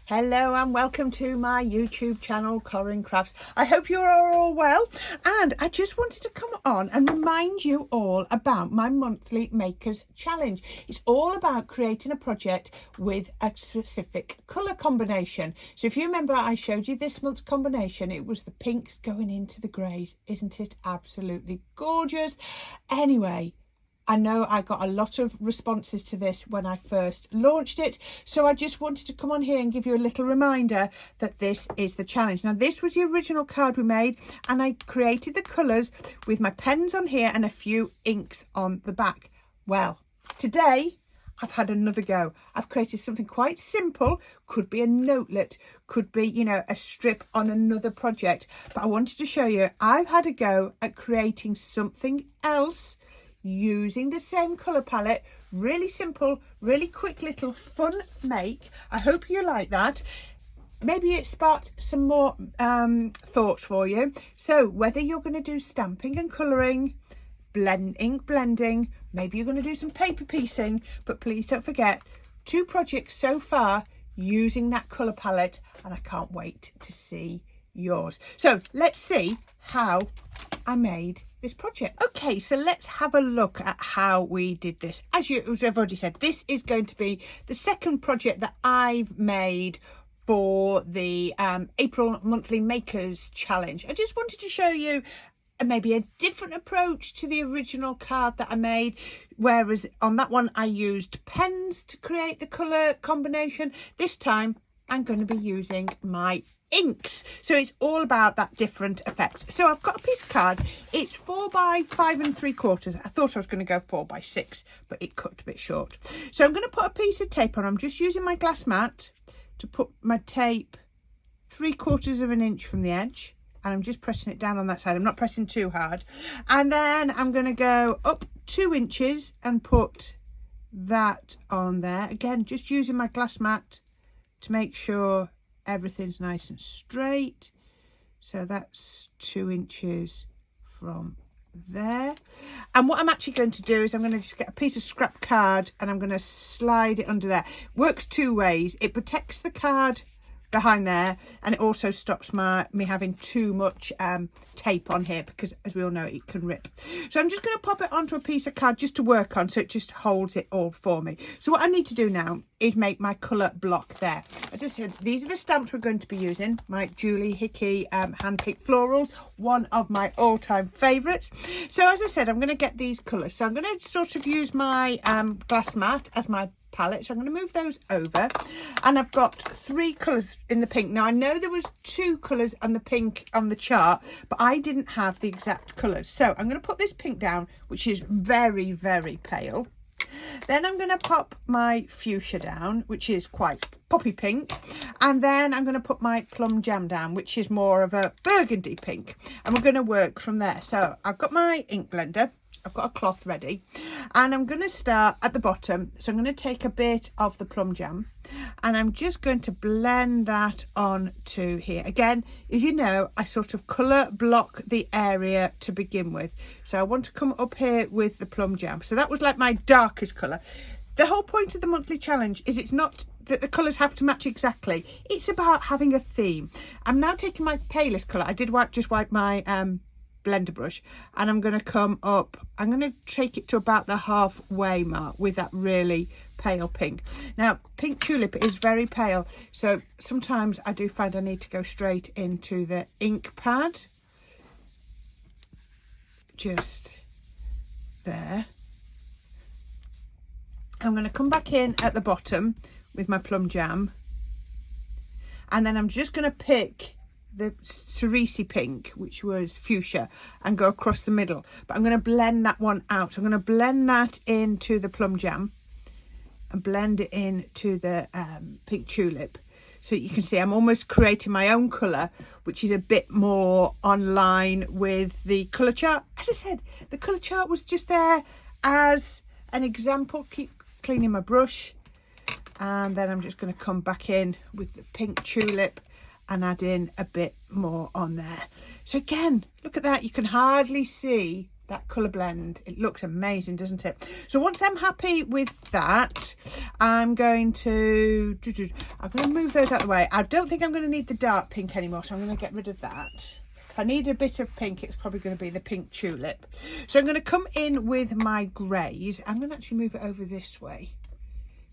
Hello and welcome to my YouTube channel, Corrine Crafts. I hope you are all well, and I just wanted to come on and remind you all about my monthly Makers Challenge. It's all about creating a project with a specific colour combination. So if you remember, I showed you this month's combination. It was the pinks going into the greys. Isn't it absolutely gorgeous? Anyway, I know I got a lot of responses to this when I first launched it, so I just wanted to come on here and give you a little reminder that this is the challenge. Now, this was the original card we made, and I created the colours with my pens on here and a few inks on the back. Well, today I've had another go. I've created something quite simple, could be a notelet, could be, you know, a strip on another project, but I wanted to show you I've had a go at creating something else using the same colour palette. Really simple, really quick little fun make. I hope you like that. Maybe it sparked some more thoughts for you. So whether you're going to do stamping and colouring, ink blending, maybe you're going to do some paper piecing, but please don't forget 2 projects so far using that colour palette, and I can't wait to see yours. So let's see how I made this project. Okay, so let's have a look at how we did this. As I've already said, this is going to be the second project that I've made for the April monthly Makers Challenge. I just wanted to show you maybe a different approach to the original card that I made, whereas on that one I used pens to create the colour combination. This time I'm going to be using my inks, so it's all about that different effect. So I've got a piece of card. It's 4 by 5 3/4. I thought I was going to go 4 by 6, but it cut a bit short. So I'm going to put a piece of tape on. I'm just using my glass mat to put my tape 3/4 of an inch from the edge, and I'm just pressing it down on that side. I'm not pressing too hard. And then I'm going to go up 2 inches and put that on there. Again, just using my glass mat to make sure everything's nice and straight. So that's 2 inches from there. And what I'm actually going to do is I'm going to just get a piece of scrap card and I'm going to slide it under there. Works 2 ways. It protects the card behind there, and it also stops me having too much tape on here, because as we all know, it can rip. So I'm just going to pop it onto a piece of card just to work on, so it just holds it all for me. So what I need to do now is make my colour block there. As I said, these are the stamps we're going to be using. My Julie Hickey hand-picked florals, one of my all-time favourites. So as I said, I'm going to get these colours. So I'm going to sort of use my glass mat as my palette. So I'm going to move those over, and I've got 3 colours in the pink. Now I know there was 2 colours on the pink on the chart, but I didn't have the exact colours. So I'm going to put this pink down, which is very, very pale. Then I'm going to pop my fuchsia down, which is quite poppy pink, and then I'm going to put my plum jam down, which is more of a burgundy pink, and we're going to work from there. So I've got my ink blender, I've got a cloth ready, and I'm going to start at the bottom. So I'm going to take a bit of the plum jam and I'm just going to blend that on to here. Again, as you know, I sort of colour block the area to begin with. So I want to come up here with the plum jam. So that was like my darkest colour. The whole point of the monthly challenge is it's not that the colours have to match exactly. It's about having a theme. I'm now taking my palest colour. I did just wipe my blender brush, and I'm going to come up. I'm going to take it to about the halfway mark with that really pale pink. Now, pink tulip is very pale, so sometimes I do find I need to go straight into the ink pad. Just there. I'm going to come back in at the bottom with my plum jam, and then I'm just going to pick the cerise pink, which was fuchsia, and go across the middle. But I'm going to blend that one out. I'm going to blend that into the plum jam and blend it into the pink tulip. So you can see I'm almost creating my own colour, which is a bit more on line with the colour chart. As I said, the colour chart was just there as an example. Keep cleaning my brush, and then I'm just going to come back in with the pink tulip and add in a bit more on there. So again, look at that. You can hardly see that colour blend. It looks amazing, doesn't it? So once I'm happy with that, I'm going to move those out of the way. I don't think I'm going to need the dark pink anymore, so I'm going to get rid of that. If I need a bit of pink, it's probably going to be the pink tulip. So I'm going to come in with my greys. I'm going to actually move it over this way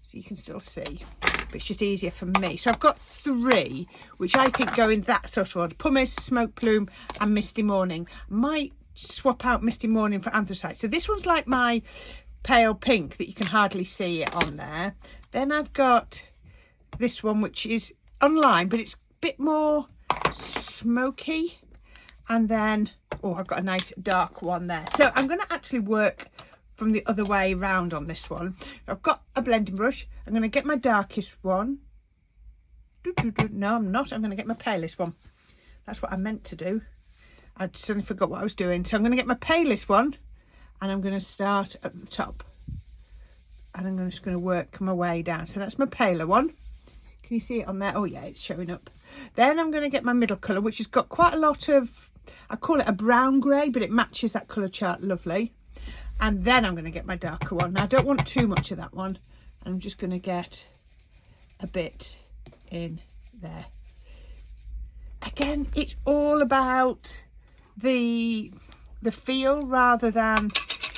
so you can still see, but it's just easier for me. So I've got 3, which I think go in that sort of order: pumice, smoke plume and misty morning. Might swap out misty morning for anthracite. So this one's like my pale pink that you can hardly see it on there. Then I've got this one, which is on lime, but it's a bit more smoky. And then, oh, I've got a nice dark one there. So I'm going to actually work from the other way round on this one. I've got a blending brush. I'm going to get my darkest one. No, I'm not. I'm going to get my palest one. That's what I meant to do. I suddenly forgot what I was doing. So I'm going to get my palest one, and I'm going to start at the top. And I'm just going to work my way down. So that's my paler one. Can you see it on there? Oh yeah, it's showing up. Then I'm going to get my middle colour, which has got quite a lot of, I call it a brown grey, but it matches that colour chart lovely. And then I'm going to get my darker one. Now I don't want too much of that one. I'm just going to get a bit in there. Again, it's all about the feel rather than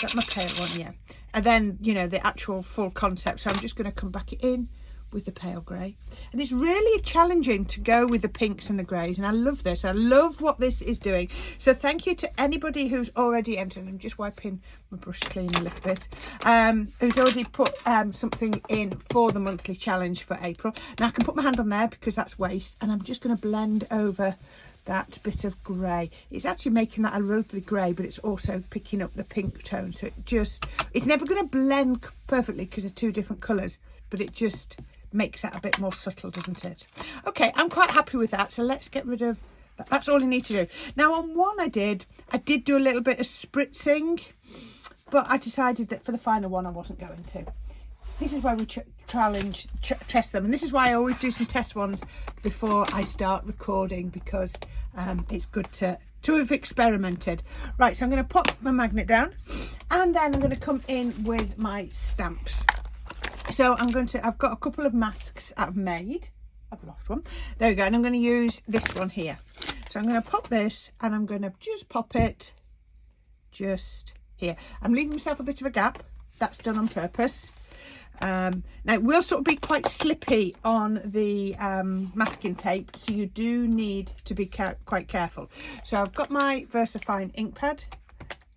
that. My pale one, yeah. And then, you know, the actual full concept. So I'm just going to come back in with the pale grey, and it's really challenging to go with the pinks and the greys, and I love this. I love what this is doing. So thank you to anybody who's already entered. I'm just wiping my brush clean a little bit, who's already put something in for the monthly challenge for April. Now I can put my hand on there because that's waste, and I'm just going to blend over that bit of grey. It's actually making that a lovely grey, but it's also picking up the pink tone, so it's never going to blend perfectly because they're 2 different colours, but it just makes that a bit more subtle, doesn't it? Okay, I'm quite happy with that, so let's get rid of that. That's all I need to do. Now on one I did do a little bit of spritzing, but I decided that for the final one I wasn't going to. This is why we test them, and this is why I always do some test ones before I start recording, because it's good to have experimented. Right, so I'm going to pop my magnet down, and then I'm going to come in with my stamps. So I've got a couple of masks I've made. I've lost one. There we go. And I'm going to use this one here. So I'm going to pop this, and I'm going to just pop it just here. I'm leaving myself a bit of a gap. That's done on purpose. Now it will sort of be quite slippy on the masking tape, so you do need to be quite careful. So I've got my VersaFine ink pad,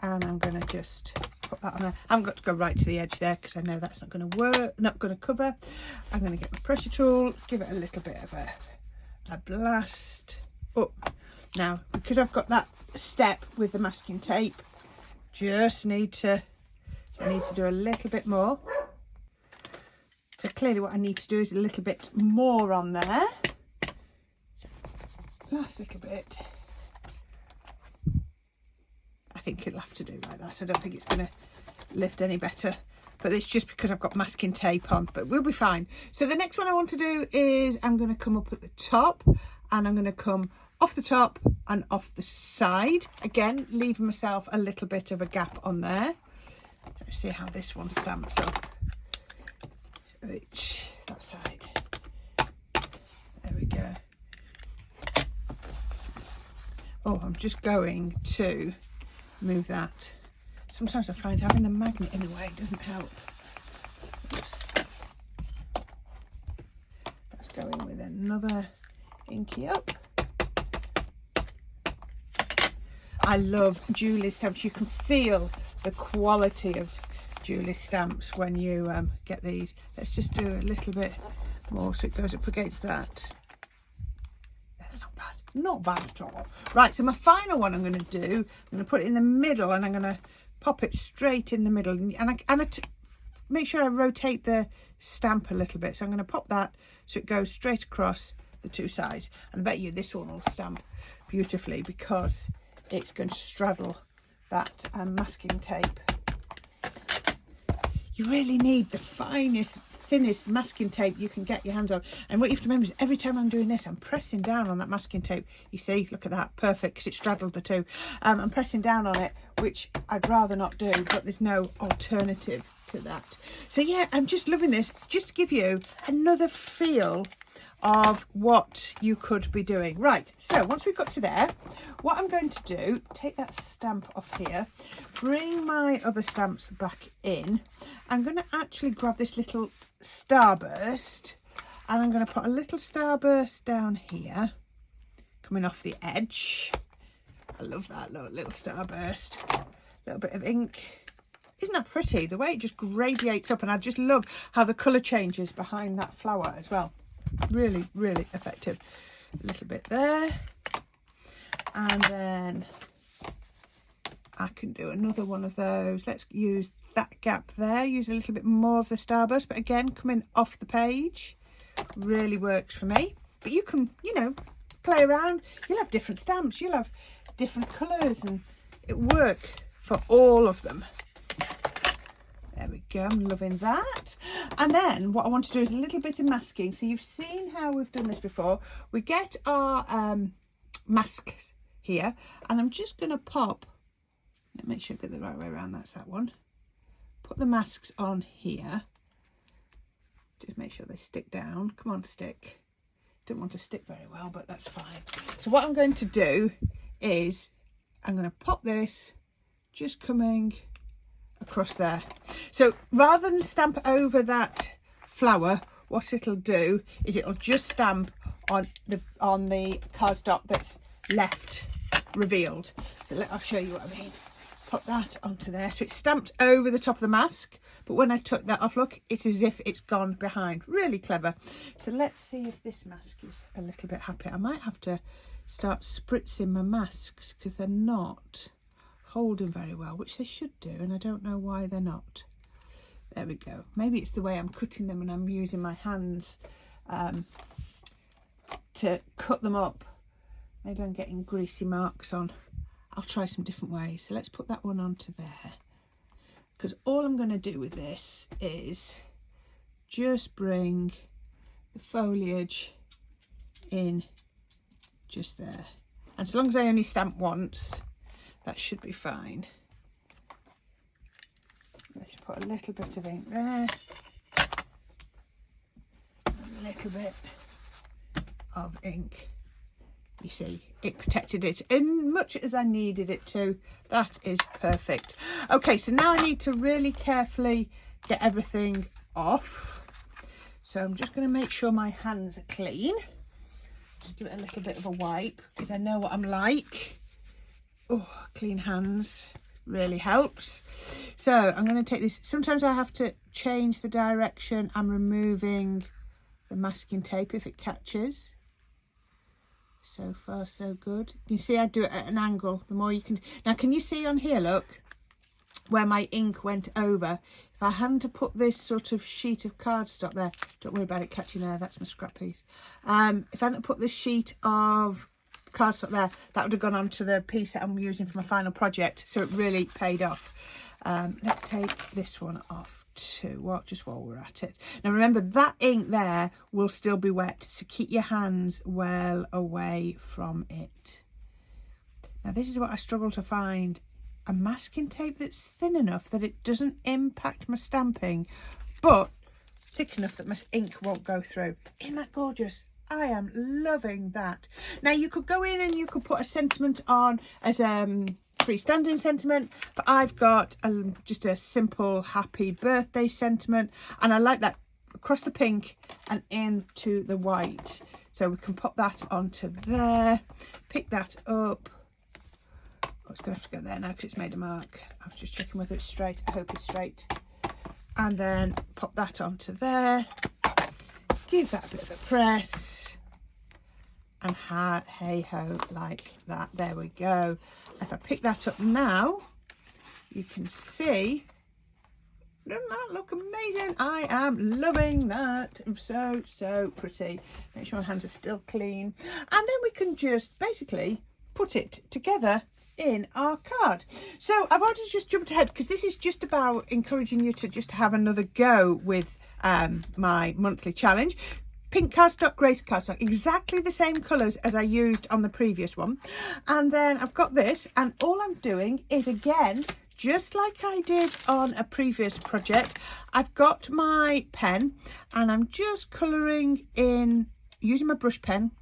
and I'm going to just put that on there. I haven't got to go right to the edge there because I know that's not going to work, not going to cover. I'm going to get my pressure tool, give it a little bit of a blast up. Now, because I've got that step with the masking tape, just need to do a little bit more. So clearly what I need to do is a little bit more on there. Last little bit. I think it'll have to do like that. I don't think it's going to lift any better, but it's just because I've got masking tape on, but we'll be fine. So the next one I want to do is I'm going to come up at the top, and I'm going to come off the top and off the side. Again, leaving myself a little bit of a gap on there. Let's see how this one stamps up. Right, that side. There we go. Oh, I'm just going to move that. Sometimes I find having the magnet in the way doesn't help. Oops. Let's go in with another inky up. I love Julie's stamps. You can feel the quality of Julie's stamps when you get these. Let's just do a little bit more so it goes up against that. That's not bad. Not bad at all. Right, so my final one I'm going to do, I'm going to put it in the middle, and I'm going to pop it straight in the middle, and I make sure I rotate the stamp a little bit. So I'm going to pop that so it goes straight across the 2 sides, and I bet you this one will stamp beautifully because it's going to straddle that masking tape. you really need the finest, thinnest masking tape you can get your hands on. And what you have to remember is every time I'm doing this, I'm pressing down on that masking tape. You see, look at that, perfect, because it straddled the two. I'm pressing down on it, which I'd rather not do, but there's no alternative to that. So yeah, I'm just loving this, just to give you another feel of what you could be doing. Right, so once we've got to there, what I'm going to do, take that stamp off here, bring my other stamps back in. I'm going to actually grab this little starburst, and I'm going to put a little starburst down here, coming off the edge. I love that little starburst. A little bit of ink. Isn't that pretty? The way it just gradiates up, and I just love how the colour changes behind that flower as well. Really, really effective. A little bit there, and then I can do another one of those. Let's use that gap there, use a little bit more of the starburst, but again, coming off the page. Really works for me. But you can, you know, play around. You'll have different stamps, you'll have different colours, and it work for all of them. There we go, I'm loving that. And then what I want to do is a little bit of masking. So you've seen how we've done this before. We get our masks here, and I'm just going to pop, let me make sure I get the right way around, that's that one. Put the masks on here. Just make sure they stick down. Come on, stick. Don't want to stick very well, but that's fine. So what I'm going to do is I'm going to pop this, just coming across there. So rather than stamp over that flower, what it'll do is it'll just stamp on the cardstock that's left revealed. So I'll show you what I mean. Put that onto there, so it's stamped over the top of the mask, but when I took that off, look, it's as if it's gone behind. Really clever. So let's see if this mask is a little bit happy. I might have to start spritzing my masks because they're not holding very well, which they should do, and I don't know why they're not. There we go. Maybe it's the way I'm cutting them and I'm using my hands to cut them up. Maybe I'm getting greasy marks on. I'll try some different ways. So let's put that one onto there, because all I'm going to do with this is just bring the foliage in just there, and so long as I only stamp once, that should be fine. Let's put a little bit of ink there, a little bit of ink. You see, it protected it in much as I needed it to. That is perfect. Okay, so now I need to really carefully get everything off. So I'm just going to make sure my hands are clean. Just give it a little bit of a wipe, because I know what I'm like. Oh, clean hands really helps. So I'm going to take this. Sometimes I have to change the direction I'm removing the masking tape if it catches. So far so good. You can see I do it at an angle. The more you can. Now can you see on here, look, where my ink went over? If I hadn't to put this sort of sheet of cardstock there, don't worry about it catching there, that's my scrap piece. If I hadn't put this sheet of cardstock there, that would have gone onto the piece that I'm using for my final project, so it really paid off. Let's take this one off too, just while we're at it. Now remember, that ink there will still be wet, so keep your hands well away from it. Now this is what I struggle to find, a masking tape that's thin enough that it doesn't impact my stamping, but thick enough that my ink won't go through. Isn't that gorgeous? I am loving that. Now you could go in and you could put a sentiment on as freestanding sentiment, but I've got just a simple happy birthday sentiment, and I like that across the pink and into the white. So we can pop that onto there, pick that up. Oh, it's going to have to go there now because it's made a mark. I was just checking whether it's straight. I hope it's straight. And then pop that onto there. Give that a bit of a press. And hey ho, like that. There we go. If I pick that up now, you can see, doesn't that look amazing? I am loving that. So pretty. Make sure my hands are still clean. And then we can just basically put it together in our card. So I've already just jumped ahead because this is just about encouraging you to just have another go with my monthly challenge. Pink cardstock, grey cardstock, exactly the same colours as I used on the previous one. And then I've got this, and all I'm doing is, again, just like I did on a previous project, I've got my pen and I'm just colouring in using my brush pen,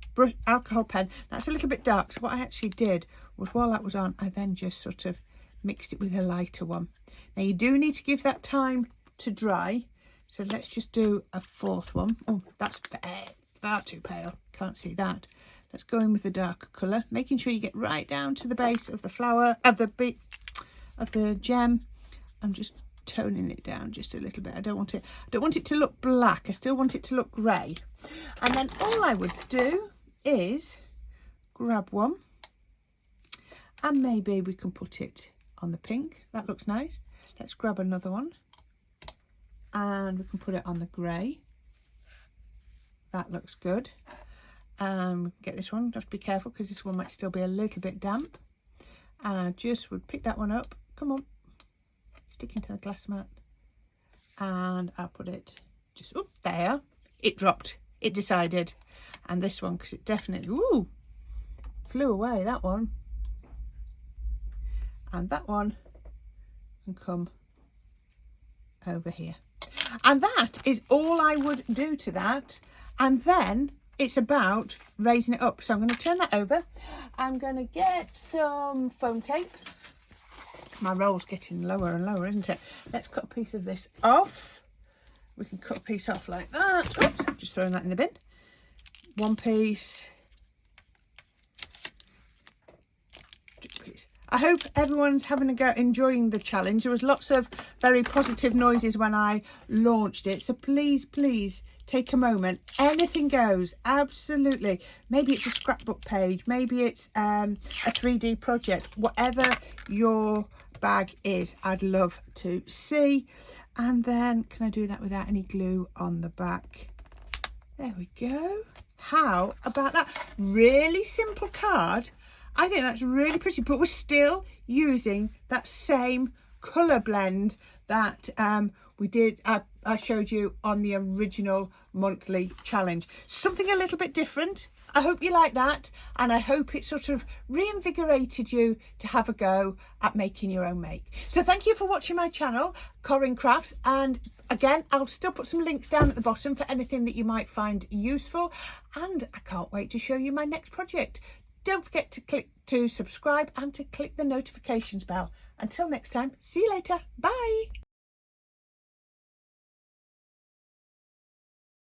alcohol pen. That's a little bit dark, so what I actually did was, while that was on, I then just sort of mixed it with a lighter one. Now you do need to give that time to dry, so let's just do a fourth one. Oh, that's far too pale, can't see that. Let's go in with the darker colour, making sure you get right down to the base of the flower, of the gem. I'm just toning it down just a little bit. I don't want it to look black, I still want it to look grey. And then all I would do is grab one, and maybe we can put it on the pink. That looks nice. Let's grab another one and we can put it on the grey. That looks good. And we can get this one. You have to be careful because this one might still be a little bit damp. And I just would pick that one up. Come on, stick into the glass mat, and I'll put it just up there. It dropped, it decided. And this one, because it definitely flew away, that one. And that one can come over here. And that is all I would do to that. And then it's about raising it up. So I'm going to turn that over. I'm going to get some foam tape. My roll's getting lower and lower, isn't it? Let's cut a piece of this off. We can cut a piece off like that. Oops, just throwing that in the bin. One piece. Two piece. I hope everyone's having a go, enjoying the challenge. There was lots of very positive noises when I launched it. So please, please take a moment. Anything goes, absolutely. Maybe it's a scrapbook page. Maybe it's a 3D project. Whatever your bag is, I'd love to see. And then can I do that without any glue on the back? There we go. How about that? Really simple card. I think that's really pretty, but we're still using that same colour blend that we did, I showed you on the original monthly challenge. Something a little bit different. I hope you like that, and I hope it sort of reinvigorated you to have a go at making your own make. So thank you for watching my channel, Corrine Crafts, and again, I'll still put some links down at the bottom for anything that you might find useful, and I can't wait to show you my next project. Don't forget to click to subscribe and to click the notifications bell. Until next time, see you later. Bye.